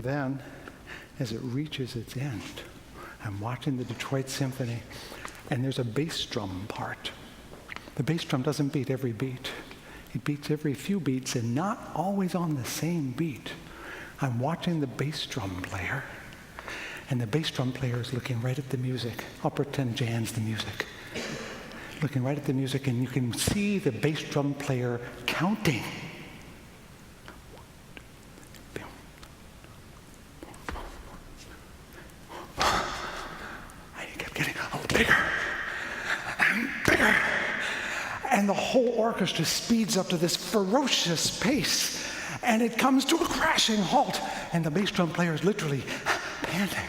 And then, as it reaches its end, I'm watching the Detroit Symphony, and there's a bass drum part. The bass drum doesn't beat every beat. It beats every few beats and not always on the same beat. I'm watching the bass drum player, and the bass drum player is looking right at the music. I'll pretend Jan's the music. Looking right at the music, and you can see the bass drum player counting. And he kept getting a little bigger and bigger. And the whole orchestra speeds up to this ferocious pace, and it comes to a crashing halt, and the bass drum player is literally panting.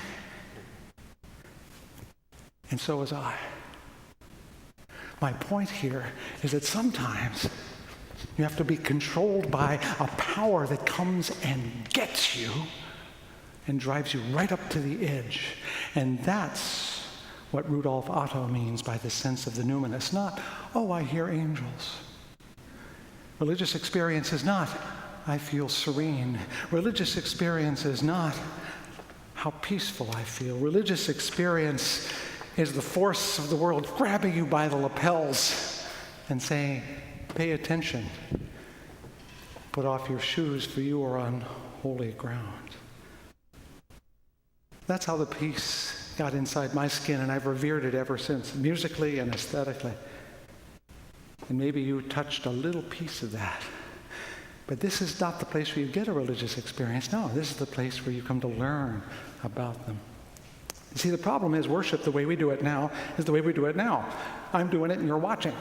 And so was I. My point here is that sometimes you have to be controlled by a power that comes and gets you and drives you right up to the edge. And that's what Rudolf Otto means by the sense of the numinous. Not, oh, I hear angels. Religious experience is not, I feel serene. Religious experience is not, how peaceful I feel. Religious experience is the force of the world grabbing you by the lapels and saying, pay attention. Put off your shoes, for you are on holy ground. That's how the peace got inside my skin, and I've revered it ever since, musically and aesthetically. And maybe you touched a little piece of that. But this is not the place where you get a religious experience. No, this is the place where you come to learn about them. You see, the problem is worship, the way we do it now, is the way we do it now. I'm doing it and you're watching.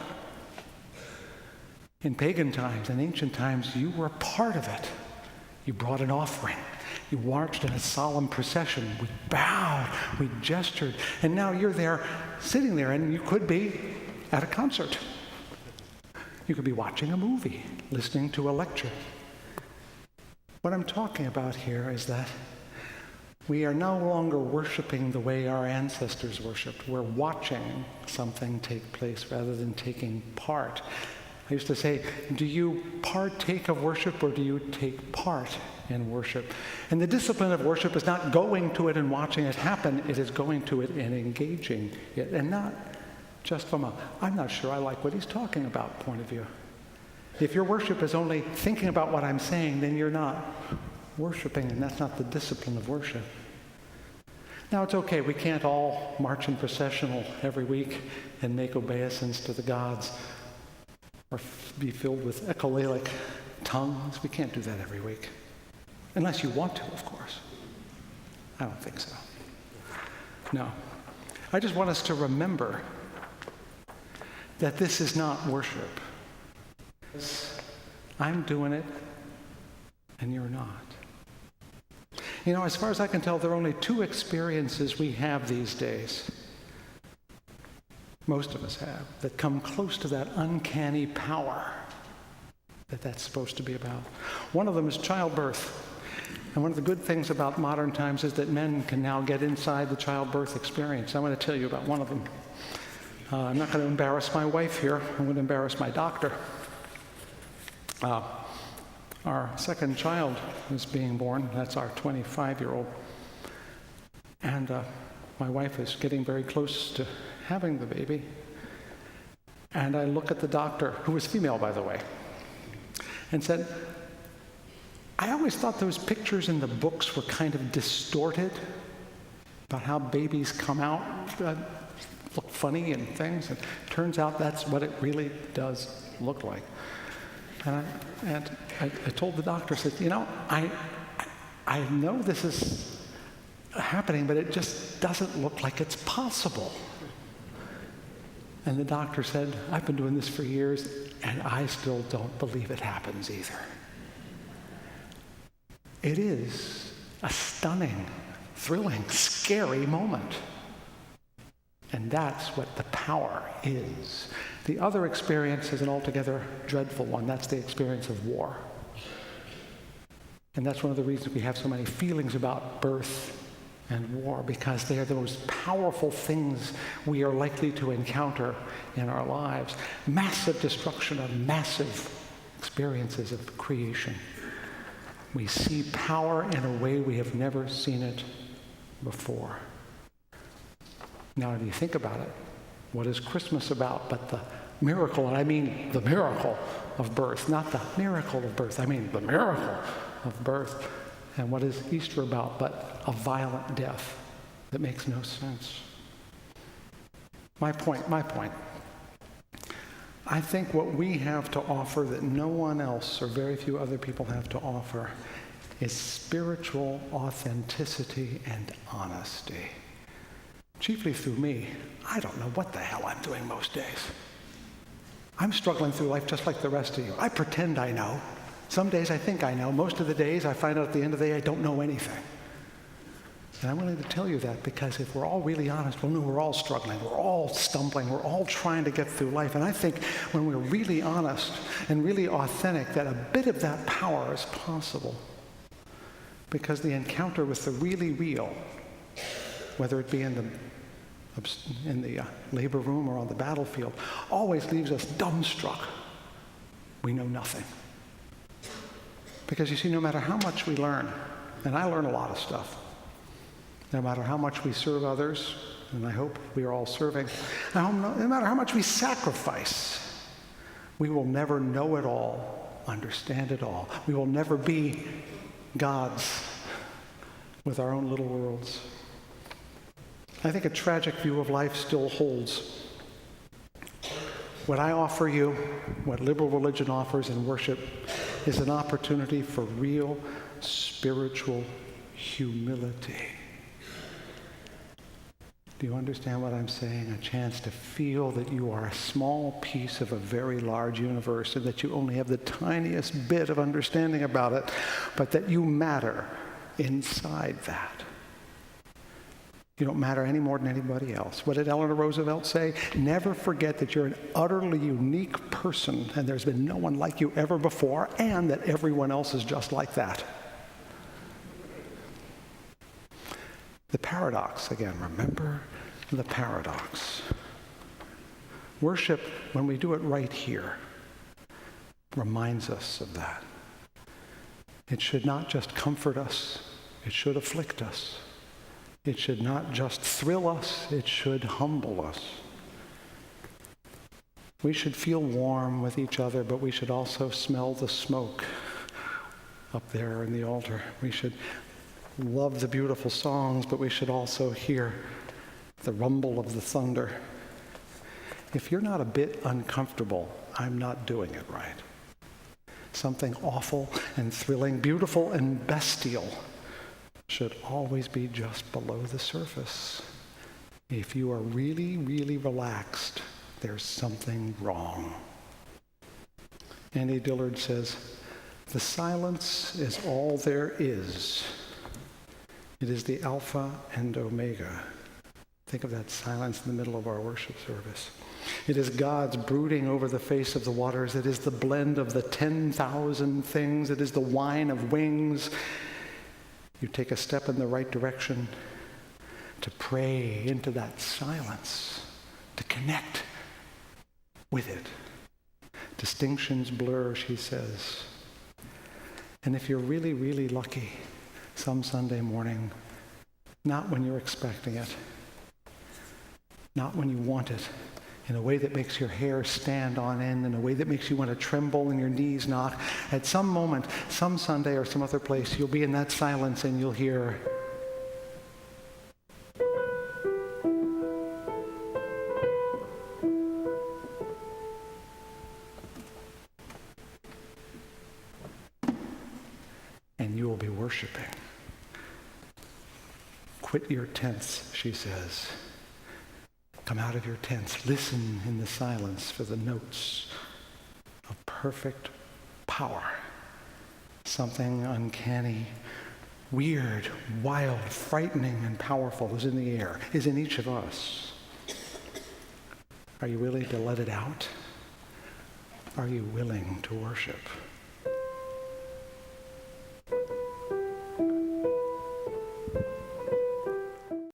In pagan times, in ancient times, you were a part of it. You brought an offering. You marched in a solemn procession. We bowed, we gestured, and now you're there, sitting there, and you could be at a concert. You could be watching a movie, listening to a lecture. What I'm talking about here is that we are no longer worshiping the way our ancestors worshiped. We're watching something take place rather than taking part. I used to say, do you partake of worship or do you take part in worship? And the discipline of worship is not going to it and watching it happen. It is going to it and engaging it. And not just from a, I'm not sure I like what he's talking about point of view. If your worship is only thinking about what I'm saying, then you're not worshiping, and that's not the discipline of worship. Now, it's okay. We can't all march in processional every week and make obeisance to the gods or be filled with echolalic tongues. We can't do that every week. Unless you want to, of course. I don't think so. No. I just want us to remember that this is not worship. I'm doing it, and you're not. You know, as far as I can tell, there are only two experiences we have these days, most of us have, that come close to that uncanny power that that's supposed to be about. One of them is childbirth. And one of the good things about modern times is that men can now get inside the childbirth experience. I want to tell you about one of them. I'm not going to embarrass my wife here. I'm going to embarrass my doctor. Our second child is being born. That's our 25-year-old. And my wife is getting very close to having the baby. And I look at the doctor, who was female, by the way, and said, I always thought those pictures in the books were kind of distorted about how babies come out, look funny and things. And it turns out that's what it really does look like. And I told the doctor, I said, you know, I know this is happening, but it just doesn't look like it's possible. And the doctor said, I've been doing this for years, and I still don't believe it happens either. It is a stunning, thrilling, scary moment. And that's what the power is. The other experience is an altogether dreadful one. That's the experience of war. And that's one of the reasons we have so many feelings about birth and war, because they are the most powerful things we are likely to encounter in our lives. Massive destruction of massive experiences of creation. We see power in a way we have never seen it before. Now, if you think about it, what is Christmas about but the miracle, and I mean the miracle of birth, not the miracle of birth, I mean the miracle of birth. And what is Easter about but a violent death that makes no sense? My point. I think what we have to offer that no one else or very few other people have to offer is spiritual authenticity and honesty. Chiefly through me. I don't know what the hell I'm doing most days. I'm struggling through life just like the rest of you. I pretend I know. Some days I think I know. Most of the days I find out at the end of the day I don't know anything. And I'm willing to tell you that because if we're all really honest, we'll know we're all struggling. We're all stumbling. We're all trying to get through life. And I think when we're really honest and really authentic, that a bit of that power is possible. Because the encounter with the really real, whether it be in the labor room or on the battlefield, always leaves us dumbstruck. We know nothing. Because you see, no matter how much we learn, and I learn a lot of stuff, no matter how much we serve others, and I hope we are all serving, no matter how much we sacrifice, we will never know it all, understand it all. We will never be gods with our own little worlds. I think a tragic view of life still holds. What I offer you, what liberal religion offers in worship, is an opportunity for real spiritual humility. Do you understand what I'm saying? A chance to feel that you are a small piece of a very large universe and that you only have the tiniest bit of understanding about it, but that you matter inside that. You don't matter any more than anybody else. What did Eleanor Roosevelt say? Never forget that you're an utterly unique person and there's been no one like you ever before, and that everyone else is just like that. The paradox, again, remember the paradox. Worship, when we do it right here, reminds us of that. It should not just comfort us, it should afflict us. It should not just thrill us, it should humble us. We should feel warm with each other, but we should also smell the smoke up there in the altar. We should love the beautiful songs, but we should also hear the rumble of the thunder. If you're not a bit uncomfortable, I'm not doing it right. Something awful and thrilling, beautiful and bestial should always be just below the surface. If you are really, really relaxed, there's something wrong. Andy Dillard says, "The silence is all there is. It is the Alpha and Omega." Think of that silence in the middle of our worship service. It is God's brooding over the face of the waters. It is the blend of the 10,000 things. It is the wine of wings. You take a step in the right direction to pray into that silence, to connect with it. Distinctions blur, she says. And if you're really, really lucky, some Sunday morning, not when you're expecting it, not when you want it, in a way that makes your hair stand on end, in a way that makes you want to tremble and your knees knock. At some moment, some Sunday or some other place, you'll be in that silence and you'll hear, and you will be worshiping. Quit your tents, she says. Come out of your tents. Listen in the silence for the notes of perfect power. Something uncanny, weird, wild, frightening, and powerful is in the air, is in each of us. Are you willing to let it out? Are you willing to worship?